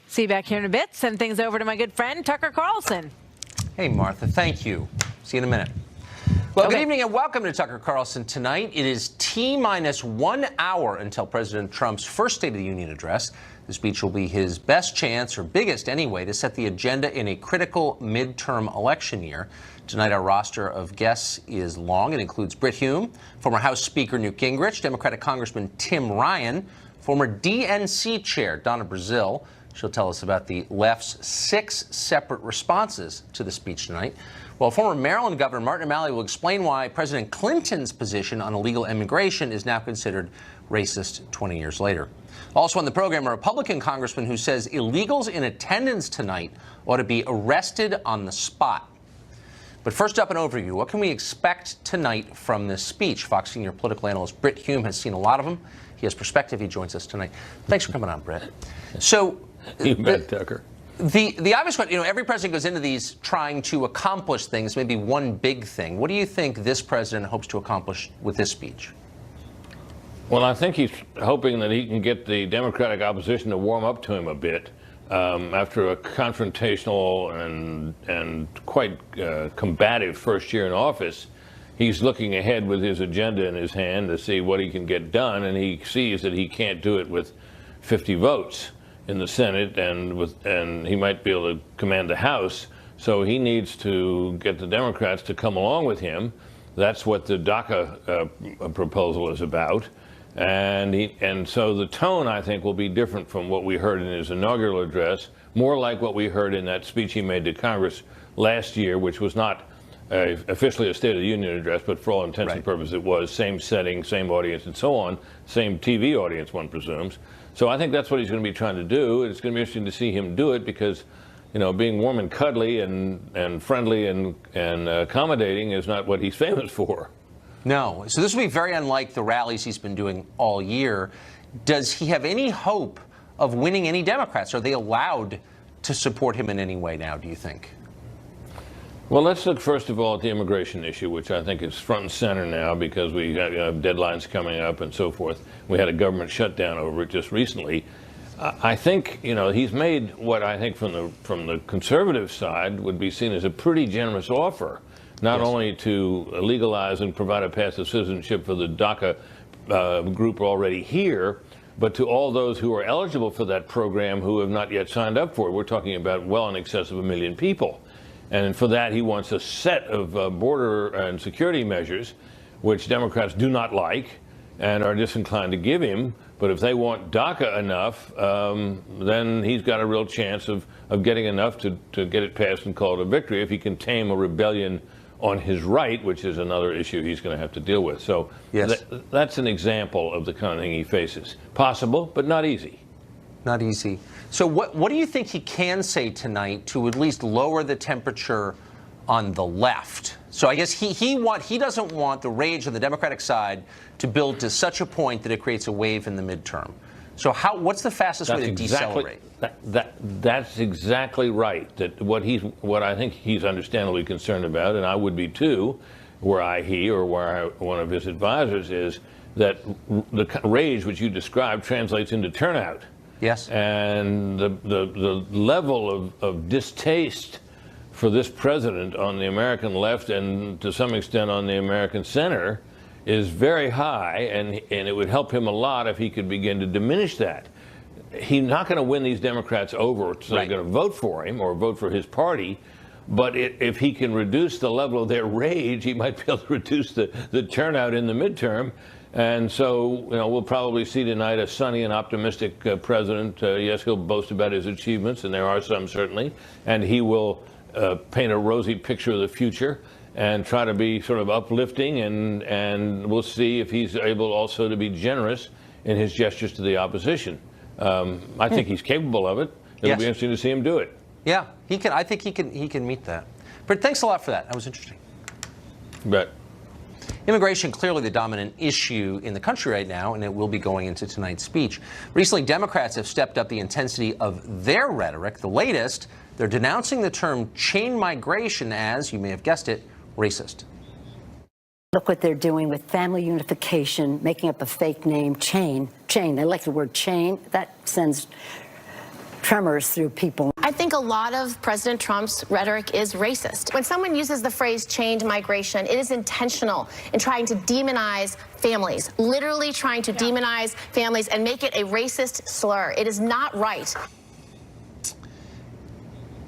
See you back here in a bit. Send things over to my good friend, Tucker Carlson. Hey, Martha, thank you. See you in a minute. Well, Good evening and welcome to Tucker Carlson tonight. It is T-minus 1 hour until President Trump's first State of the Union address. The speech will be his best chance, or biggest anyway, to set the agenda in a critical midterm election year. Tonight, our roster of guests is long. It includes Brit Hume, former House Speaker Newt Gingrich, Democratic Congressman Tim Ryan, former DNC Chair Donna Brazile. She'll tell us about the left's 6 separate responses to the speech tonight. Well, former Maryland Governor Martin O'Malley will explain why President Clinton's position on illegal immigration is now considered racist 20 years later. Also on the program, a Republican congressman who says illegals in attendance tonight ought to be arrested on the spot. But first up, an overview. What can we expect tonight from this speech? Fox senior political analyst Brit Hume has seen a lot of them. He has perspective. He joins us tonight. Thanks for coming on, Brit. So, you bet, Tucker. The obvious question, every president goes into these trying to accomplish things, maybe one big thing. What do you think this president hopes to accomplish with this speech? Well, I think he's hoping that he can get the Democratic opposition to warm up to him a bit. After a confrontational and quite combative first year in office, he's looking ahead with his agenda in his hand to see what he can get done, and he sees that he can't do it with 50 votes in the Senate, and he might be able to command the House. So he needs to get the Democrats to come along with him. That's what the DACA proposal is about. And so the tone, I think, will be different from what we heard in his inaugural address, more like what we heard in that speech he made to Congress last year, which was not officially a State of the Union address, but for all intents and purposes it was. Same setting, same audience, and so on. Same TV audience, one presumes. So I think that's what he's going to be trying to do. It's going to be interesting to see him do it because, being warm and cuddly and friendly and accommodating is not what he's famous for. No. So this will be very unlike the rallies he's been doing all year. Does he have any hope of winning any Democrats? Are they allowed to support him in any way now, do you think? Well, let's look first of all at the immigration issue, which I think is front and center now because we have deadlines coming up and so forth. We had a government shutdown over it just recently. I think, he's made what I think from the conservative side would be seen as a pretty generous offer, not only to legalize and provide a path to citizenship for the DACA group already here, but to all those who are eligible for that program who have not yet signed up for it. We're talking about well in excess of 1 million people. And for that, he wants a set of border and security measures, which Democrats do not like and are disinclined to give him. But if they want DACA enough, then he's got a real chance of getting enough to get it passed and call it a victory if he can tame a rebellion on his right, which is another issue he's going to have to deal with. So that's an example of the kind of thing he faces. Possible, but not easy. Not easy. So what do you think he can say tonight to at least lower the temperature on the left? So I guess he doesn't want the rage on the Democratic side to build to such a point that it creates a wave in the midterm. So what's the fastest way to decelerate? That's exactly right. That what I think he's understandably concerned about, and I would be too, were he or one of his advisors, is that the rage which you described translates into turnout. Yes. And the level of distaste for this president on the American left and to some extent on the American center is very high, and it would help him a lot if he could begin to diminish that. He's not going to win these Democrats over, so they're going to vote for him or vote for his party. But if he can reduce the level of their rage, he might be able to reduce the turnout in the midterm. And so, we'll probably see tonight a sunny and optimistic president. Yes, he'll boast about his achievements, and there are some certainly. And he will paint a rosy picture of the future and try to be sort of uplifting. And we'll see if he's able also to be generous in his gestures to the opposition. I think he's capable of it. It'll be interesting to see him do it. Yeah, he can. I think he can meet that. But thanks a lot for that. That was interesting. You bet. Immigration, clearly the dominant issue in the country right now, and it will be going into tonight's speech. Recently, Democrats have stepped up the intensity of their rhetoric. The latest, they're denouncing the term chain migration as, you may have guessed it, racist. Look what they're doing with family unification, making up a fake name, chain. They like the word chain. That sends tremors through people. I think a lot of President Trump's rhetoric is racist. When someone uses the phrase chained migration, it is intentional in trying to demonize families, literally trying to demonize families and make it a racist slur. It is not right.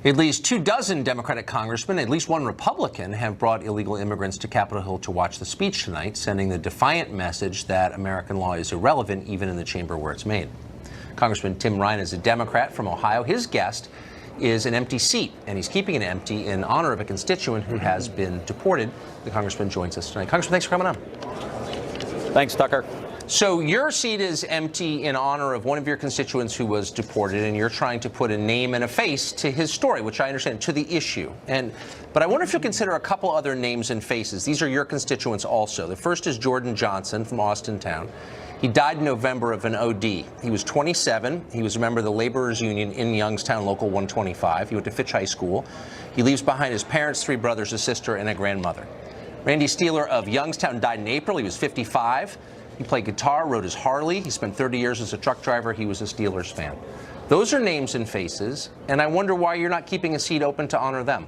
At least 24 Democratic congressmen, at least one Republican, have brought illegal immigrants to Capitol Hill to watch the speech tonight, sending the defiant message that American law is irrelevant even in the chamber where it's made. Congressman Tim Ryan is a Democrat from Ohio. His guest is an empty seat, and he's keeping it empty in honor of a constituent who has been deported. The congressman joins us tonight. Congressman, thanks for coming on. Thanks, Tucker. So your seat is empty in honor of one of your constituents who was deported, and you're trying to put a name and a face to his story, which I understand, to the issue. But I wonder if you'll consider a couple other names and faces. These are your constituents also. The first is Jordan Johnson from Austintown. He died in November of an OD. He was 27. He was a member of the Laborers Union in Youngstown, Local 125. He went to Fitch High School. He leaves behind his parents, 3 brothers, a sister, and a grandmother. Randy Steeler of Youngstown died in April. He was 55. He played guitar, rode his Harley. He spent 30 years as a truck driver. He was a Steelers fan. Those are names and faces, and I wonder why you're not keeping a seat open to honor them.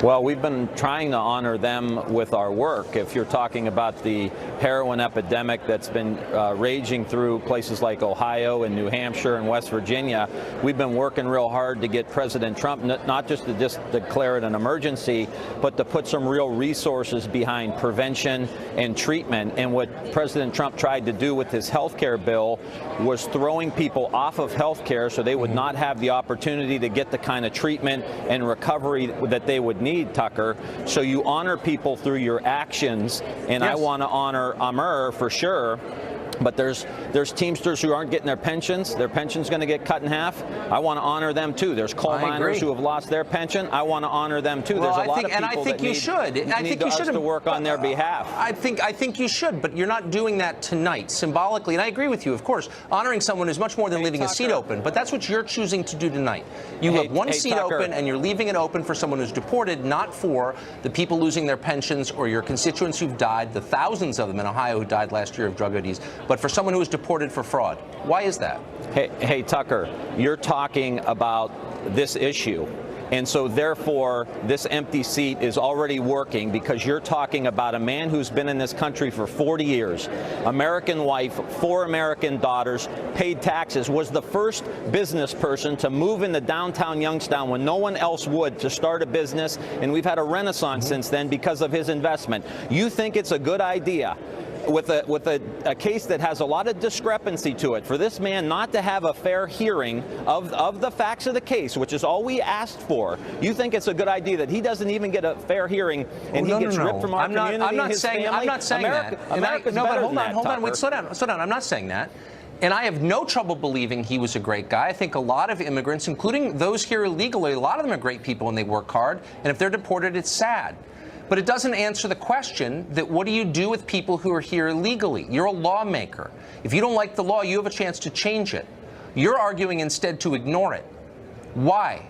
Well, we've been trying to honor them with our work. If you're talking about the heroin epidemic that's been raging through places like Ohio and New Hampshire and West Virginia, we've been working real hard to get President Trump not just to declare it an emergency, but to put some real resources behind prevention and treatment. And what President Trump tried to do with his health care bill was throwing people off of health care so they would not have the opportunity to get the kind of treatment and recovery that they would need, Tucker. So you honor people through your actions, and yes. I want to honor Amr for sure. But there's Teamsters who aren't getting their pensions. Their pension's going to get cut in half. I want to honor them too. There's coal miners who have lost their pension. I want to honor them too. Well, there's a lot of people I think you should. I think you should to work on their behalf. I think you should, but you're not doing that tonight symbolically. And I agree with you, of course. Honoring someone is much more than leaving a seat open. But that's what you're choosing to do tonight. You have one seat open, and you're leaving it open for someone who's deported, not for the people losing their pensions or your constituents who've died, the thousands of them in Ohio who died last year of drug ODs, but for someone who was deported for fraud. Why is that? Hey, Tucker, you're talking about this issue. And so, therefore, this empty seat is already working because you're talking about a man who's been in this country for 40 years, American wife, 4 American daughters, paid taxes, was the first business person to move into downtown Youngstown when no one else would to start a business. And we've had a renaissance since then because of his investment. You think it's a good idea, with a case that has a lot of discrepancy to it, for this man not to have a fair hearing of the facts of the case, which is all we asked for? You think it's a good idea that he doesn't even get a fair hearing and he gets ripped from our community and his family? I'm not saying that. America's better than that, hold on, wait, slow down. I'm not saying that. And I have no trouble believing he was a great guy. I think a lot of immigrants, including those here illegally, a lot of them are great people and they work hard. And if they're deported, it's sad. But it doesn't answer the question that what do you do with people who are here illegally? You're a lawmaker. If you don't like the law, you have a chance to change it. You're arguing instead to ignore it. Why?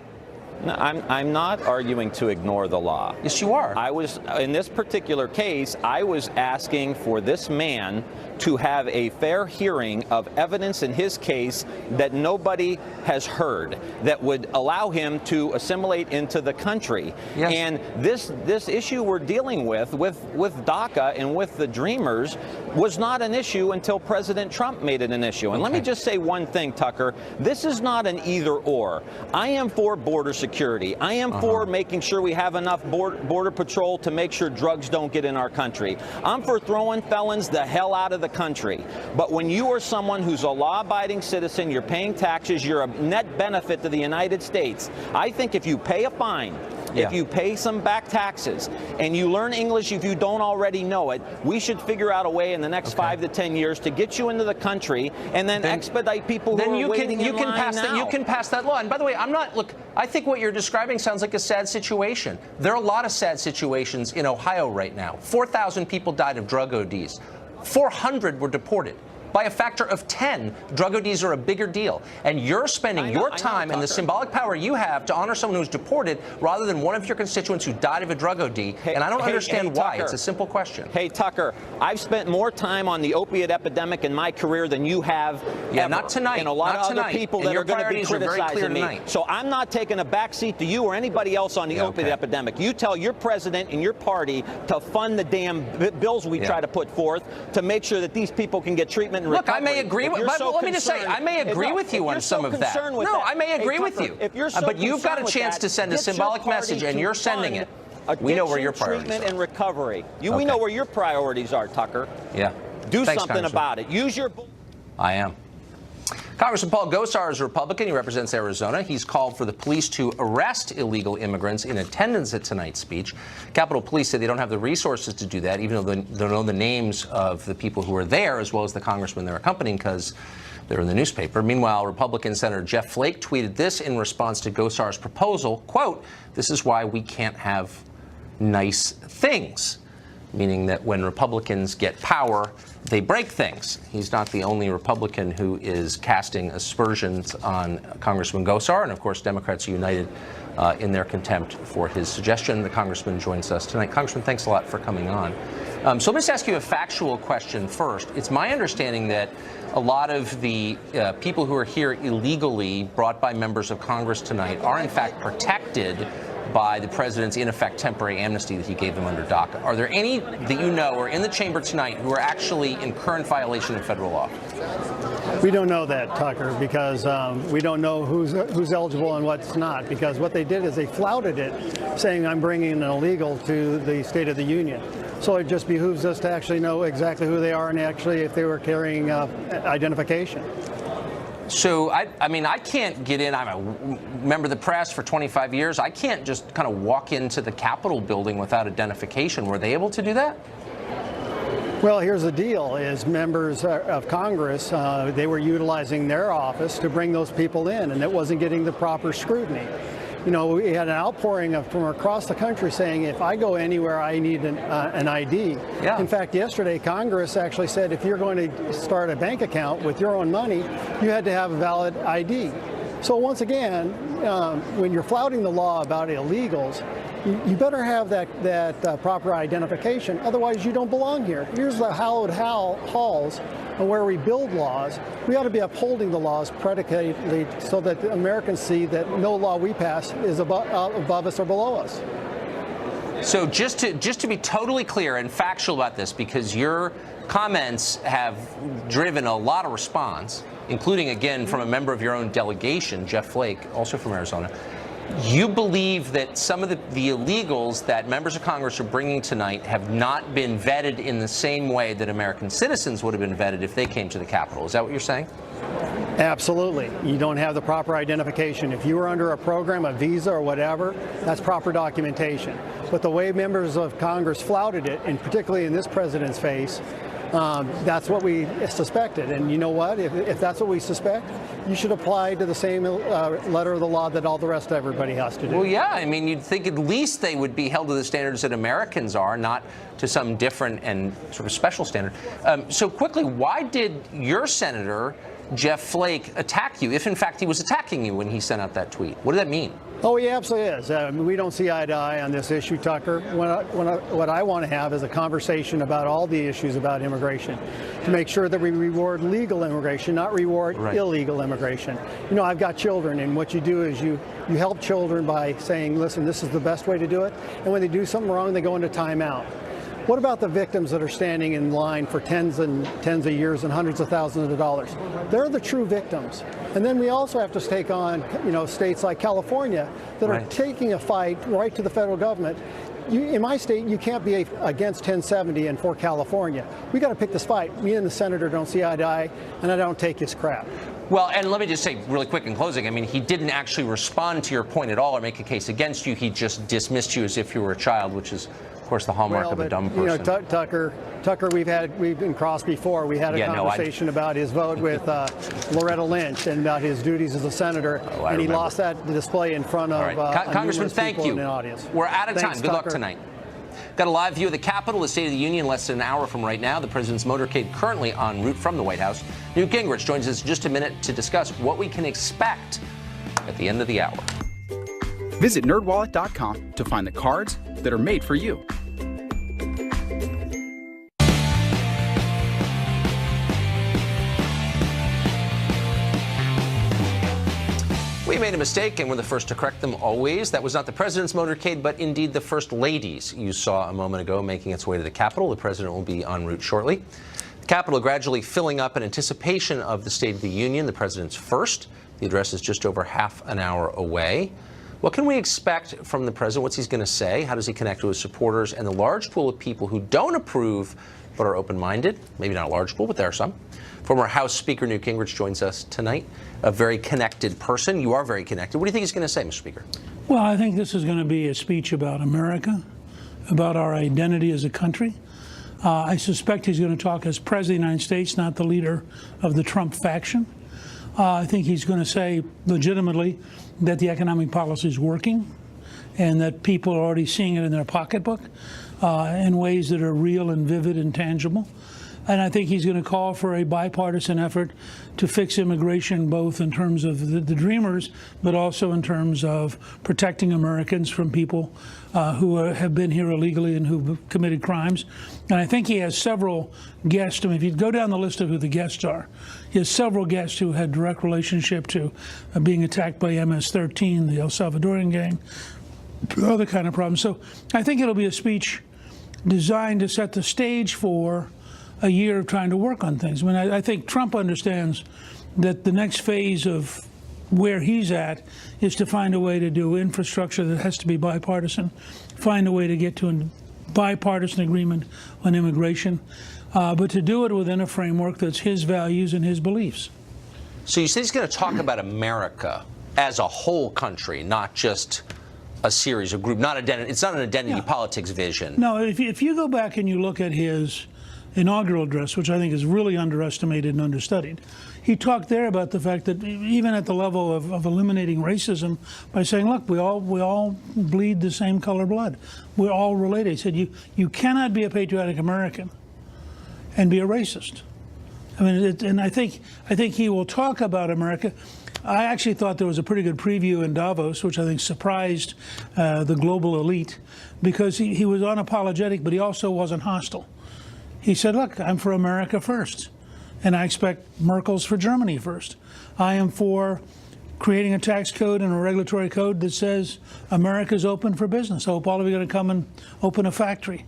No, I'm not arguing to ignore the law. Yes, you are. I was, in this particular case, I was asking for this man to have a fair hearing of evidence in his case that nobody has heard, that would allow him to assimilate into the country. Yes. And this issue we're dealing with DACA and with the Dreamers was not an issue until President Trump made it an issue. And let me just say one thing, Tucker. This is not an either or. I am for border security. I am for making sure we have enough border patrol to make sure drugs don't get in our country. I'm for throwing felons the hell out of the country. But when you are someone who's a law-abiding citizen, you're paying taxes, you're a net benefit to the United States, I think if you pay a fine, if you pay some back taxes, and you learn English if you don't already know it, we should figure out a way in the next 5 to 10 years to get you into the country and then expedite people who are waiting in line now. You can pass that law. And by the way, I think what you're describing sounds like a sad situation. There are a lot of sad situations in Ohio right now. 4,000 people died of drug ODs. 400 were deported. by a factor of 10. Drug ODs are a bigger deal. And you're spending your time and the symbolic power you have to honor someone who's deported rather than one of your constituents who died of a drug OD. And I don't understand why. Tucker, it's a simple question. Hey, Tucker, I've spent more time on the opiate epidemic in my career than you have ever. Not tonight. And a lot of other people that are going to be criticizing me. Tonight. So I'm not taking a backseat to you or anybody else on the opiate epidemic. You tell your president and your party to fund the damn bills we try to put forth to make sure that these people can get treatment and recovery. Look, I may agree with, but let me just say, I may agree with you on some of that. No, I may agree with you. But you've got a chance to send a symbolic message, and you're sending it. We know where your priorities are. Treatment and recovery. We know where your priorities are, Tucker. Yeah. Do something about it. Use your... I am. Congressman Paul Gosar is a Republican. He represents Arizona. He's called for the police to arrest illegal immigrants in attendance at tonight's speech. Capitol Police say they don't have the resources to do that, even though they know the names of the people who are there, as well as the congressmen they're accompanying, because they're in the newspaper. Meanwhile, Republican Senator Jeff Flake tweeted this in response to Gosar's proposal, quote, "This is why we can't have nice things," meaning that when Republicans get power, they break things. He's not the only Republican who is casting aspersions on Congressman Gosar, and of course, Democrats are united in their contempt for his suggestion. The congressman joins us tonight. Congressman, thanks a lot for coming on. So let me just ask you a factual question first. It's my understanding that a lot of the people who are here illegally, brought by members of Congress tonight, are in fact protected by the president's, in effect, temporary amnesty that he gave them under DACA. Are there any that you know are in the chamber tonight who are actually in current violation of federal law? We don't know that, Tucker, because we don't know who's eligible and what's not, because what they did is they flouted it, saying I'm bringing an illegal to the State of the Union. So it just behooves us to actually know exactly who they are and actually if they were carrying identification. So, I mean, I can't get in. I'm a member of the press for 25 years. I can't just kind of walk into the Capitol building without identification. Were they able to do that? Well, here's the deal, is members of Congress, they were utilizing their office to bring those people in, and it wasn't getting the proper scrutiny. You know, we had an outpouring from across the country saying, if I go anywhere, I need an ID. Yeah. In fact, yesterday, Congress actually said if you're going to start a bank account with your own money, you had to have a valid ID. So once again, when you're flouting the law about illegals, you better have that proper identification. Otherwise, you don't belong here. Here's the hallowed halls and where we build laws. We ought to be upholding the laws predicated so that Americans see that no law we pass is above us or below us. So just to be totally clear and factual about this, because your comments have driven a lot of response, including, again, from a member of your own delegation, Jeff Flake, also from Arizona. You believe that some of the illegals that members of Congress are bringing tonight have not been vetted in the same way that American citizens would have been vetted if they came to the Capitol. Is that what you're saying? Absolutely. You don't have the proper identification. If you were under a program, a visa or whatever, that's proper documentation. But the way members of Congress flouted it, and particularly in this president's face, that's what we suspected. And you know what? If that's what we suspect, you should apply to the same letter of the law that all the rest of everybody has to do. Well, yeah. I mean, you'd think at least they would be held to the standards that Americans are, not to some different and sort of special standard. So quickly, why did your senator, Jeff Flake, attack you, if in fact he was attacking you when he sent out that tweet? What did that mean? Oh, he absolutely is. We don't see eye to eye on this issue, Tucker. What I want to have is a conversation about all the issues about immigration, to make sure that we reward legal immigration, not reward illegal immigration. You know, I've got children, and what you do is you help children by saying, listen, this is the best way to do it, and when they do something wrong, they go into timeout. What about the victims that are standing in line for tens and tens of years and hundreds of thousands of dollars? They're the true victims. And then we also have to take on, you know, states like California that are taking a fight right to the federal government. In my state, you can't be against 1070 and for California. We got to pick this fight. Me and the senator don't see eye to eye, and I don't take his crap. Well, and let me just say really quick in closing, I mean, he didn't actually respond to your point at all or make a case against you. He just dismissed you as if you were a child, which is, of course, the hallmark of a dumb person. You know, Tucker, we've been crossed before. We had a conversation about his vote with Loretta Lynch and about his duties as a senator, and he lost that display in front of Congressman, thank you. In the audience. We're out of time. Thanks, Good luck Tucker. tonight. Got a live view of the Capitol, the State of the Union, less than an hour from right now. The president's motorcade currently en route from the White House. Newt Gingrich joins us in just a minute to discuss what we can expect at the end of the hour. Visit nerdwallet.com to find the cards that are made for you. We made a mistake, and we're the first to correct them always. That was not the president's motorcade, but indeed the first lady's you saw a moment ago making its way to the Capitol. The president will be en route shortly. The Capitol gradually filling up in anticipation of the State of the Union, the president's first. The address is just over half an hour away. What can we expect from the president? What's he going to say? How does he connect to his supporters and the large pool of people who don't approve but are open-minded? Maybe not a large pool, but there are some. Former House Speaker Newt Gingrich joins us tonight, a very connected person. You are very connected. What do you think he's going to say, Mr. Speaker? Well, I think this is going to be a speech about America, about our identity as a country. I suspect he's going to talk as President of the United States, not the leader of the Trump faction. I think he's going to say legitimately that the economic policy is working and that people are already seeing it in their pocketbook in ways that are real and vivid and tangible. And I think he's going to call for a bipartisan effort to fix immigration, both in terms of the dreamers, but also in terms of protecting Americans from people who have been here illegally and who've committed crimes. And I think he has several guests. I mean, if you go down the list of who the guests are, he has several guests who had direct relationship to being attacked by MS-13, the El Salvadorian gang, other kind of problems. So I think it'll be a speech designed to set the stage for a year of trying to work on things. I mean, I think Trump understands that the next phase of where he's at is to find a way to do infrastructure that has to be bipartisan, find a way to get to a bipartisan agreement on immigration, but to do it within a framework that's his values and his beliefs. So you say he's going to talk about America as a whole country, not just a series of groups, it's not an identity politics vision. No, if you go back and you look at his inaugural address, which I think is really underestimated and understudied, he talked there about the fact that even at the level of eliminating racism by saying, look, we all bleed the same color blood. We're all related. He said, you cannot be a patriotic American and be a racist. I mean, and I think he will talk about America. I actually thought there was a pretty good preview in Davos, which I think surprised the global elite, because he was unapologetic, but he also wasn't hostile. He said, look, I'm for America first, and I expect Merkel's for Germany first. I am for creating a tax code and a regulatory code that says America's open for business. I hope all of you are going to come and open a factory.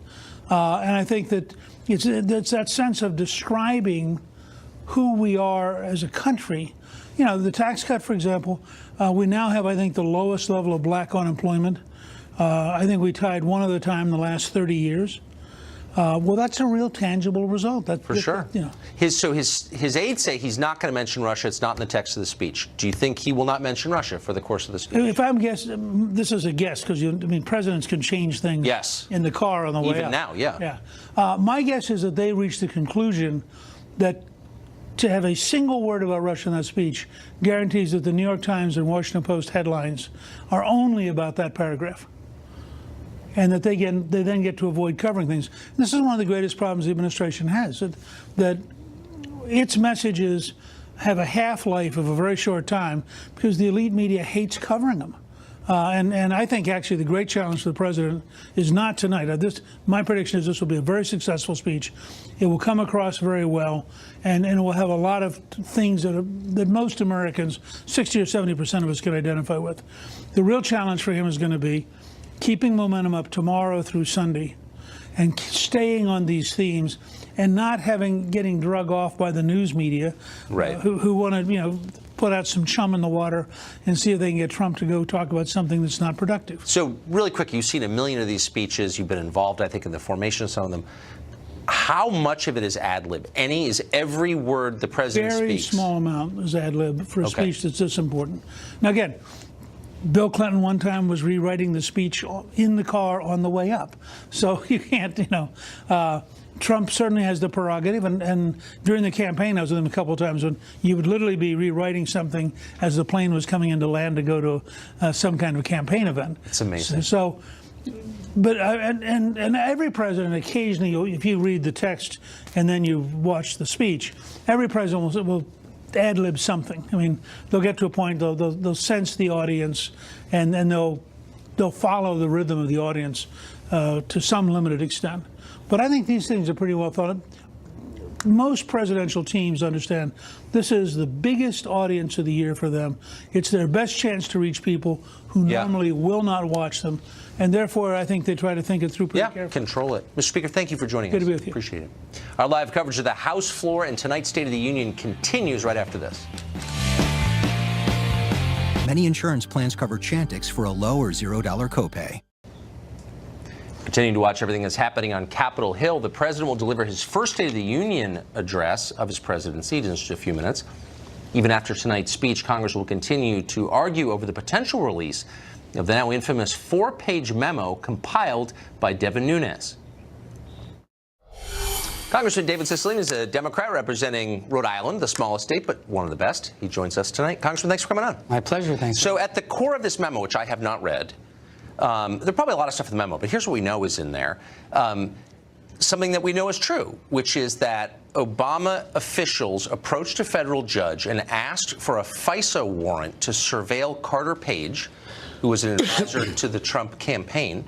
And I think that it's that sense of describing who we are as a country. You know, the tax cut, for example, we now have, I think, the lowest level of black unemployment. I think we tied one other time in the last 30 years. Well, that's a real tangible result. For sure. You know. His aides say he's not going to mention Russia. It's not in the text of the speech. Do you think he will not mention Russia for the course of the speech? If I'm guessing, this is a guess, because presidents can change things in the car on the way Even up. now, yeah. My guess is that they reached the conclusion that to have a single word about Russia in that speech guarantees that the New York Times and Washington Post headlines are only about that paragraph, and that they then get to avoid covering things. This is one of the greatest problems the administration has, that its messages have a half-life of a very short time because the elite media hates covering them. And I think actually the great challenge for the president is not tonight. My prediction is this will be a very successful speech. It will come across very well, and it will have a lot of things that most Americans, 60 or 70% of us, can identify with. The real challenge for him is going to be keeping momentum up tomorrow through Sunday and staying on these themes and not getting drug off by the news media, right, who want to put out some chum in the water and see if they can get Trump to go talk about something that's not productive. So really quick, you've seen a million of these speeches. You've been involved, I think, in the formation of some of them. How much of it is ad lib? Is every word the president speaks? Very small amount is ad lib for a speech that's this important. Now again, Bill Clinton one time was rewriting the speech in the car on the way up. So you can't, Trump certainly has the prerogative, and during the campaign, I was with him a couple of times when you would literally be rewriting something as the plane was coming into land to go to some kind of campaign event. It's amazing. So But and every president occasionally, if you read the text and then you watch the speech, every president will ad-lib something. I mean, they'll get to a point, they'll sense the audience, and then they'll follow the rhythm of the audience to some limited extent. But I think these things are pretty well thought of. Most presidential teams understand this is the biggest audience of the year for them. It's their best chance to reach people who normally will not watch them. And therefore, I think they try to think it through pretty carefully. Control it. Mr. Speaker, thank you for joining us. Good to be with you. Appreciate it. Our live coverage of the House floor and tonight's State of the Union continues right after this. Many insurance plans cover Chantix for a low or $0 copay. Continuing to watch everything that's happening on Capitol Hill, the president will deliver his first State of the Union address of his presidency in just a few minutes. Even after tonight's speech, Congress will continue to argue over the potential release of the now infamous 4-page memo compiled by Devin Nunes. Congressman David Cicilline is a Democrat representing Rhode Island, the smallest state, but one of the best. He joins us tonight. Congressman, thanks for coming on. My pleasure, thanks. So at the core of this memo, which I have not read, there are probably a lot of stuff in the memo, but here's what we know is in there. Something that we know is true, which is that Obama officials approached a federal judge and asked for a FISA warrant to surveil Carter Page, who was an advisor to the Trump campaign,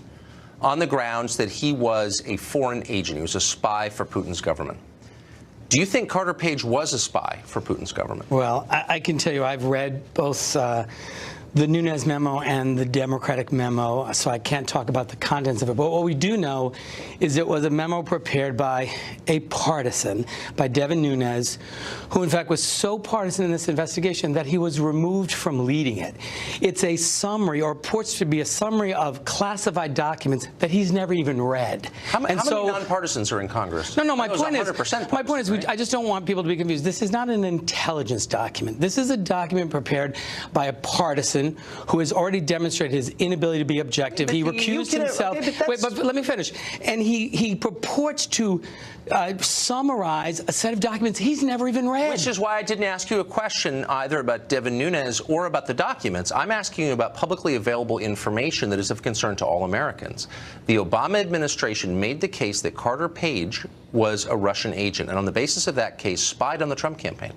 on the grounds that he was a foreign agent. He was a spy for Putin's government. Do you think Carter Page was a spy for Putin's government? Well, I can tell you I've read both the Nunes memo and the Democratic memo, so I can't talk about the contents of it. But what we do know is it was a memo prepared by a partisan, by Devin Nunes, who in fact was so partisan in this investigation that he was removed from leading it. It's a summary, or purports to be a summary of classified documents that he's never even read. How many nonpartisans are in Congress? No, my point is, I just don't want people to be confused. This is not an intelligence document. This is a document prepared by a partisan who has already demonstrated his inability to be objective. He recused himself. Wait, but let me finish. And he purports to summarize a set of documents he's never even read. Which is why I didn't ask you a question either about Devin Nunes or about the documents. I'm asking you about publicly available information that is of concern to all Americans. The Obama administration made the case that Carter Page was a Russian agent, and on the basis of that case, spied on the Trump campaign.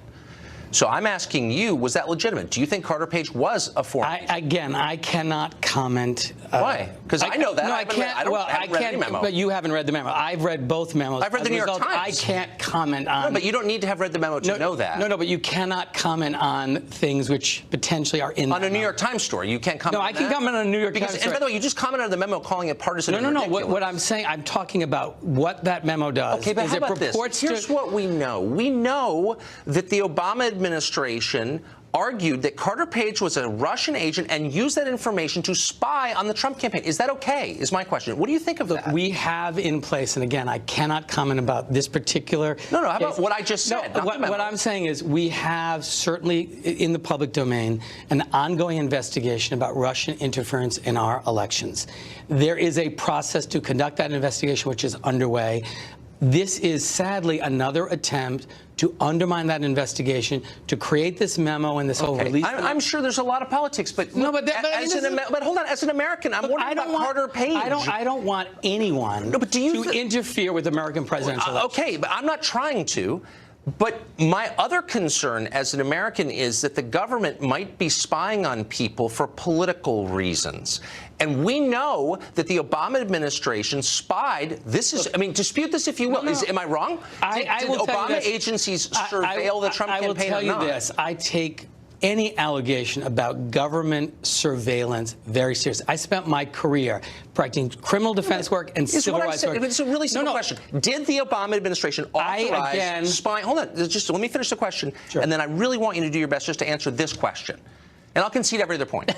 So I'm asking you, was that legitimate? Do you think Carter Page was a foreign agent? Again, I cannot comment. Why? Because I know that. No, I can't. I haven't read any memo. But you haven't read the memo. I've read both memos. I've read the New York Times. I can't comment on. No, but you don't need to have read the memo to know that. No, but you cannot comment on things which potentially are in on a New York Times story. You can't comment. No, I can comment on a New York Times story. And by the way, you just commented on the memo calling it partisan. No. What I'm saying, I'm talking about what that memo does. Okay, but how about this? Here's what we know. We know that the Obama administration argued that Carter Page was a Russian agent and used that information to spy on the Trump campaign. Is that okay, is my question. What do you think of that? We have in place, and again, I cannot comment about this particular No, how about what I just said? No, what I'm saying is we have certainly in the public domain an ongoing investigation about Russian interference in our elections. There is a process to conduct that investigation which is underway. This is sadly another attempt to undermine that investigation, to create this memo and this whole release. I'm sure there's a lot of politics, but hold on. As an American, I'm wondering about Carter Page. I don't want anyone to interfere with American presidential elections. Okay, but I'm not trying to. But my other concern as an American is that the government might be spying on people for political reasons. And we know that the Obama administration spied. This is, I mean, dispute this if you will. Am I wrong? Did Obama agencies surveil the Trump campaign or not? I will tell you this. I take any allegation about government surveillance very seriously. I spent my career practicing criminal defense work and civil rights work. It's a really simple question. Did the Obama administration authorize spying? Hold on. Just let me finish the question. Sure. And then I really want you to do your best just to answer this question. And I'll concede every other point.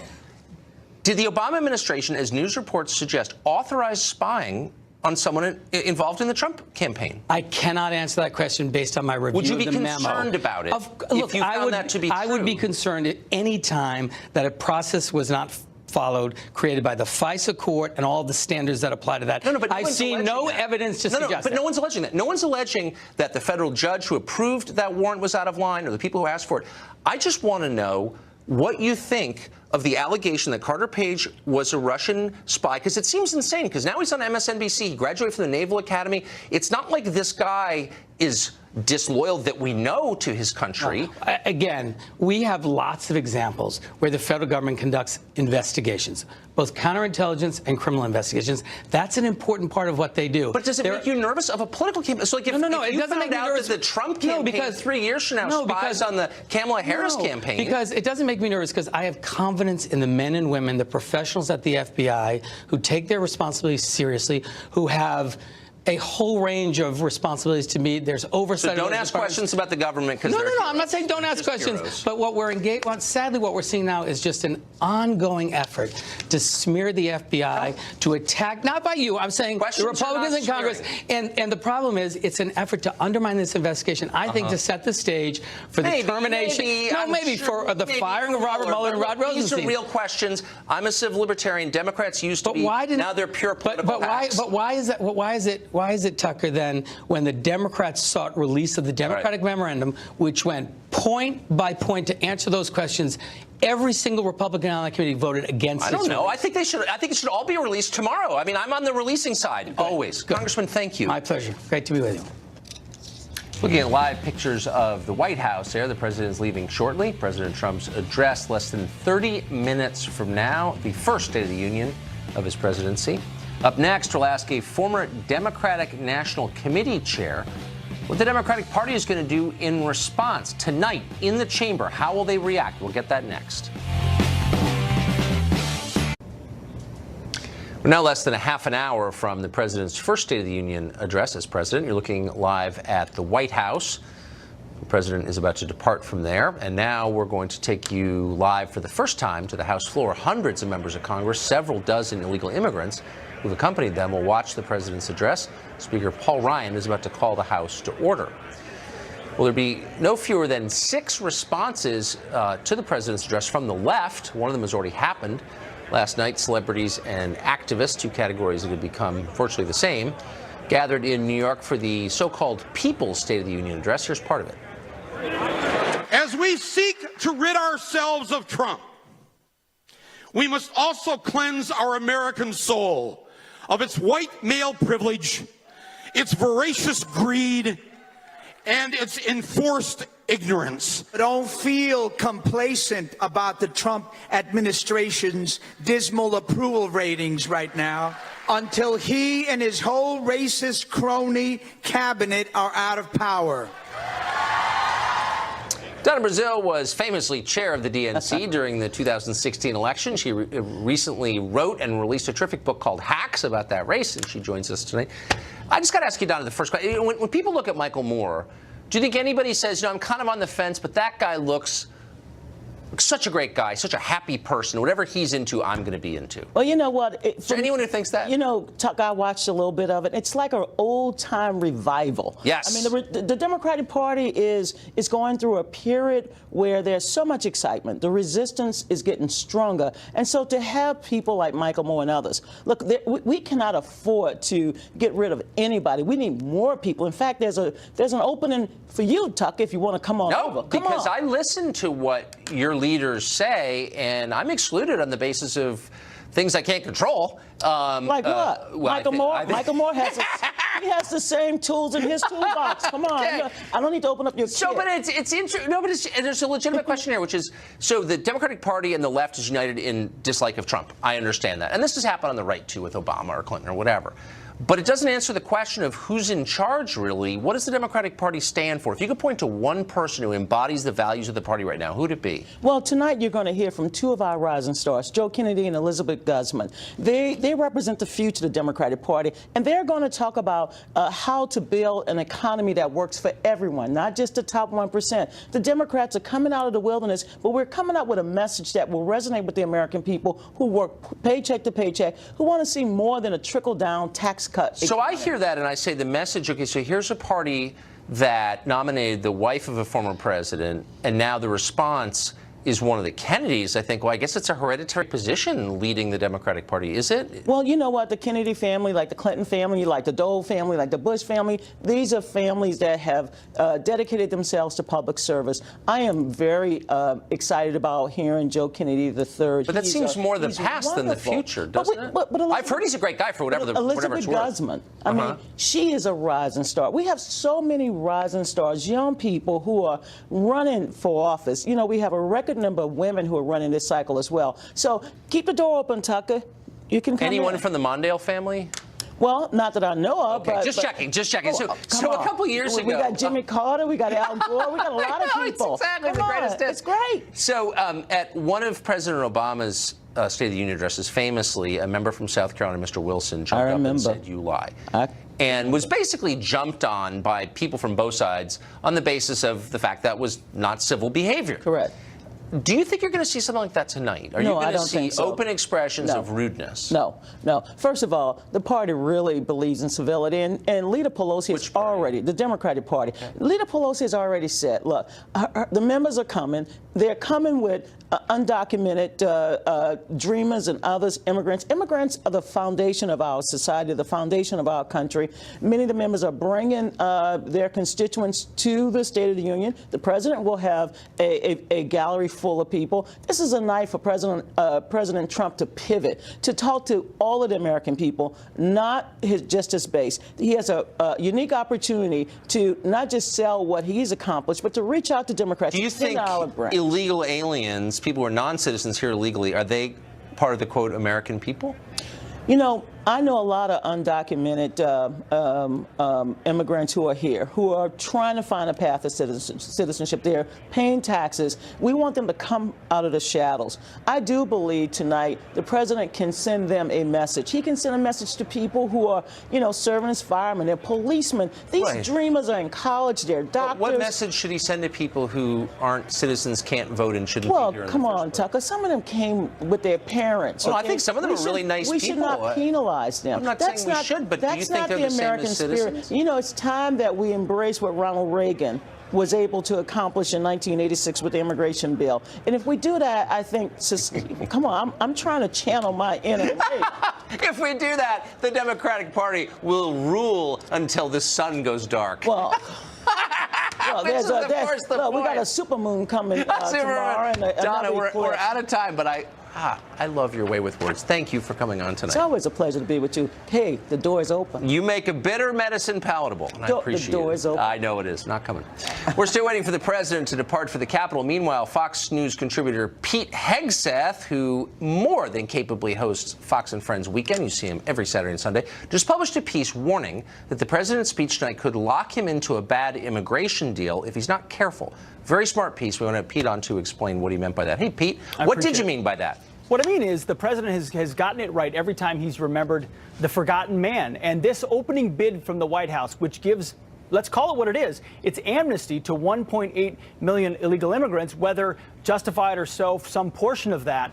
Did the Obama administration, as news reports suggest, authorize spying on someone involved in the Trump campaign? I cannot answer that question based on my review of the memo. Would you be concerned about it if you found that to be true? I would be concerned at any time that a process was not followed, created by the FISA court and all the standards that apply to that. But I've seen no evidence to suggest that. But no one's alleging that. No one's alleging that the federal judge who approved that warrant was out of line or the people who asked for it. I just want to know what you think of the allegation that Carter Page was a Russian spy, because it seems insane, because now he's on MSNBC. He graduated from the Naval Academy. It's not like this guy is disloyal that we know to his country. Again, we have lots of examples where the federal government conducts investigations, both counterintelligence and criminal investigations. That's an important part of what they do. But does it make you nervous of a political campaign? So like if, no, if it you doesn't found make me out nervous. that the Trump campaign because 3 years from now spies on the Kamala Harris campaign. Because it doesn't make me nervous, because I have confidence in the men and women, the professionals at the FBI who take their responsibilities seriously, who have a whole range of responsibilities to meet. There's oversight. So don't ask questions about the government. No, I'm not saying don't ask questions. Heroes. But what we're engaged on, sadly, what we're seeing now is just an ongoing effort to smear the FBI, to attack, not by you, I'm saying the Republicans in Congress. And the problem is, it's an effort to undermine this investigation, I think, to set the stage for the termination. For the firing of Robert Mueller and Rod Rosenstein. These are real questions. I'm a civil libertarian. Democrats used to be. Now they're pure political hacks. But why is that? Why is it, Tucker, then, when the Democrats sought release of the Democratic memorandum, which went point by point to answer those questions, every single Republican on that committee voted against it? I don't know. I think it should all be released tomorrow. I mean, I'm on the releasing side, always. Congressman, thank you. My pleasure. Great to be with you. Looking at live pictures of the White House there, the president is leaving shortly. President Trump's address less than 30 minutes from now, the first State of the Union of his presidency. Up next, we'll ask a former Democratic National Committee chair what the Democratic Party is going to do in response tonight in the chamber. How will they react? We'll get that next. We're now less than a half an hour from the president's first State of the Union address as president. You're looking live at the White House. The president is about to depart from there. And now we're going to take you live for the first time to the House floor. Hundreds of members of Congress, several dozen illegal immigrants who've accompanied them will watch the president's address. Speaker Paul Ryan is about to call the House to order. Will there be no fewer than 6 responses to the president's address from the left? One of them has already happened last night. Celebrities and activists, 2 categories that have become virtually the same, gathered in New York for the so-called People's State of the Union address. Here's part of it. As we seek to rid ourselves of Trump, we must also cleanse our American soul of its white male privilege, its voracious greed, and its enforced ignorance. Don't feel complacent about the Trump administration's dismal approval ratings right now until he and his whole racist crony cabinet are out of power. Donna Brazile was famously chair of the DNC during the 2016 election. She recently wrote and released a terrific book called Hacks about that race, and she joins us tonight. I just got to ask you, Donna, the first question. When people look at Michael Moore, do you think anybody says, I'm kind of on the fence, but that guy looks such a great guy, such a happy person. Whatever he's into, I'm going to be into. Well, you know what? Is there anyone who thinks that? You know, Tuck, I watched a little bit of it. It's like an old-time revival. Yes. I mean, the Democratic Party is going through a period where there's so much excitement. The resistance is getting stronger. And so to have people like Michael Moore and others, look, we cannot afford to get rid of anybody. We need more people. In fact, there's an opening for you, Tuck, if you want to come on over. Come because on. I listen to what your leaders say, and I'm excluded on the basis of things I can't control. Like what? Michael Moore has he has the same tools in his toolbox. Come on, okay. I don't need to open up your. So, but it's interesting. No, but there's a legitimate question here, which is: so the Democratic Party and the left is united in dislike of Trump. I understand that, and this has happened on the right too, with Obama or Clinton or whatever. But it doesn't answer the question of who's in charge, really. What does the Democratic Party stand for? If you could point to one person who embodies the values of the party right now, who would it be? Well, tonight you're going to hear from 2 of our rising stars, Joe Kennedy and Elizabeth Guzman. They represent the future of the Democratic Party, and they're going to talk about how to build an economy that works for everyone, not just the top 1%. The Democrats are coming out of the wilderness, but we're coming out with a message that will resonate with the American people who work paycheck to paycheck, who want to see more than a trickle-down tax cut. So I hear that and I say the message, okay, so here's a party that nominated the wife of a former president, and now the response is one of the Kennedys, I think, well, I guess it's a hereditary position leading the Democratic Party, is it? Well, you know what? The Kennedy family, like the Clinton family, like the Dole family, like the Bush family, these are families that have dedicated themselves to public service. I am very excited about hearing Joe Kennedy III. But that seems more the past than the future, doesn't it? But I've heard he's a great guy for whatever it's worth. Elizabeth Guzman, I mean, she is a rising star. We have so many rising stars, young people who are running for office. You know, we have a record number of women who are running this cycle as well. So keep the door open, Tucker. You can come Anyone in. from the Mondale family? Well, not that I know of. Okay, but, just checking. Oh, so a couple years ago, we got Jimmy Carter, we got Al Gore, we got a lot of people. It's exactly come the greatest hits. It's great. So at one of President Obama's State of the Union addresses, famously, a member from South Carolina, Mr. Wilson, jumped up and said, "You lie." And was basically jumped on by people from both sides on the basis of the fact that was not civil behavior. Correct. Do you think you're going to see something like that tonight? Are you going to see open expressions of rudeness? No, no. First of all, the party really believes in civility, and Leader Pelosi has already, the Democratic Party, Leader Pelosi has already said, look, the members are coming. They're coming with undocumented dreamers and others, immigrants. Immigrants are the foundation of our society, the foundation of our country. Many of the members are bringing their constituents to the State of the Union. The president will have a gallery full of people. This is a night for President Trump to pivot, to talk to all of the American people, not just his base. He has a unique opportunity to not just sell what he's accomplished, but to reach out to Democrats. Do you think illegal aliens, people who are non-citizens here illegally, are they part of the, quote, American people? You know, I know a lot of undocumented immigrants who are here, who are trying to find a path to citizenship. They're paying taxes. We want them to come out of the shadows. I do believe tonight the president can send them a message. He can send a message to people who are, you know, serving as firemen, they're policemen. These dreamers are in college, they're doctors. But what message should he send to people who aren't citizens, can't vote, and shouldn't be here in the first place? Well, come on, Tucker. Some of them came with their parents. Well, I think some of them are really nice people. We should not penalize them. I'm not saying we should, but do you think they're the same as citizens? You know, it's time that we embrace what Ronald Reagan was able to accomplish in 1986 with the immigration bill. And if we do that, I think, come on, I'm trying to channel my inner rage. If we do that, the Democratic Party will rule until the sun goes dark. Well, we got a supermoon coming tomorrow. And Donna, we're out of time, but I love your way with words. Thank you for coming on tonight. It's always a pleasure to be with you. Hey, the door is open. You make a bitter medicine palatable, and I appreciate it. The door is open. I know it is. Not coming. We're still waiting for the president to depart for the Capitol. Meanwhile, Fox News contributor Pete Hegseth, who more than capably hosts Fox and Friends Weekend, you see him every Saturday and Sunday, just published a piece warning that the president's speech tonight could lock him into a bad immigration deal if he's not careful. Very smart piece. We want to have Pete on to explain what he meant by that. Hey, Pete, what did you mean by that? What I mean is the president has gotten it right every time he's remembered the forgotten man. And this opening bid from the White House, which gives, let's call it what it is, it's amnesty to 1.8 million illegal immigrants, whether justified or so, some portion of that,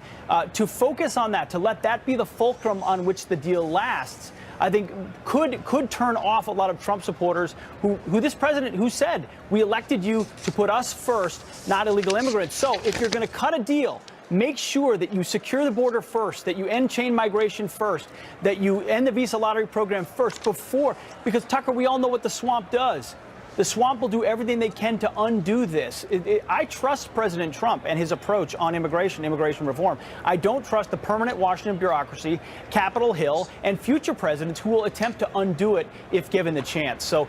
to focus on that, to let that be the fulcrum on which the deal lasts, I think could turn off a lot of Trump supporters who this president who said, we elected you to put us first, not illegal immigrants. So if you're going to cut a deal, make sure that you secure the border first, that you end chain migration first, that you end the visa lottery program first because Tucker, we all know what the swamp does. The swamp will do everything they can to undo this. I trust President Trump and his approach on immigration reform. I don't trust the permanent Washington bureaucracy, Capitol Hill, and future presidents who will attempt to undo it if given the chance. So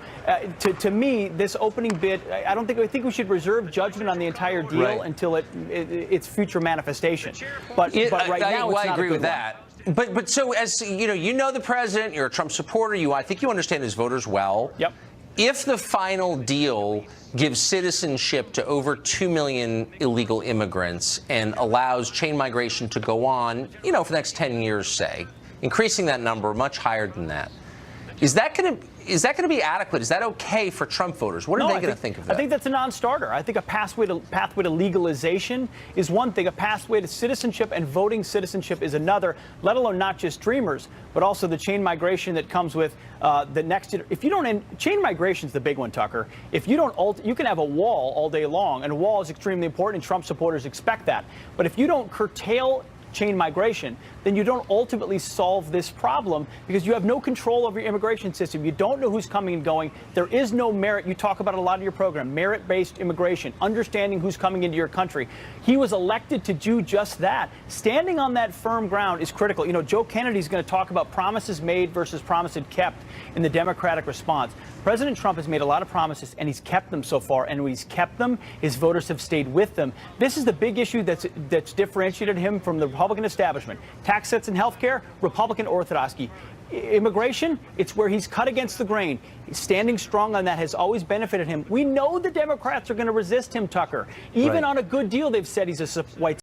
to me, this opening bid, I think we should reserve judgment on the entire deal until its future manifestation. But right now, it's not I agree a good with that. But so as you know the president, you're a Trump supporter. I think you understand his voters well. Yep. If the final deal gives citizenship to over 2 million illegal immigrants and allows chain migration to go on, for the next 10 years, say, increasing that number much higher than that, is that going to Is that going to be adequate? Is that okay for Trump voters? What are they going to think of that? I think that's a non-starter. I think a pathway to legalization is one thing. A pathway to citizenship and voting citizenship is another, let alone not just dreamers, but also the chain migration that comes with the next. If you don't, chain migration is the big one, Tucker. If you don't, you can have a wall all day long, and a wall is extremely important, and Trump supporters expect that. But if you don't curtail chain migration, then you don't ultimately solve this problem because you have no control over your immigration system. You don't know who's coming and going. There is no merit. You talk about a lot of your program, merit-based immigration, understanding who's coming into your country. He was elected to do just that. Standing on that firm ground is critical. You know, Joe Kennedy's going to talk about promises made versus promises kept in the Democratic response. President Trump has made a lot of promises, and he's kept them so far. And when he's kept them, his voters have stayed with them. This is the big issue that's differentiated him from the Republican establishment. Tax cuts and health care, Republican orthodoxy. Immigration, it's where he's cut against the grain. Standing strong on that has always benefited him. We know the Democrats are going to resist him, Tucker. Even on a good deal, they've said he's a white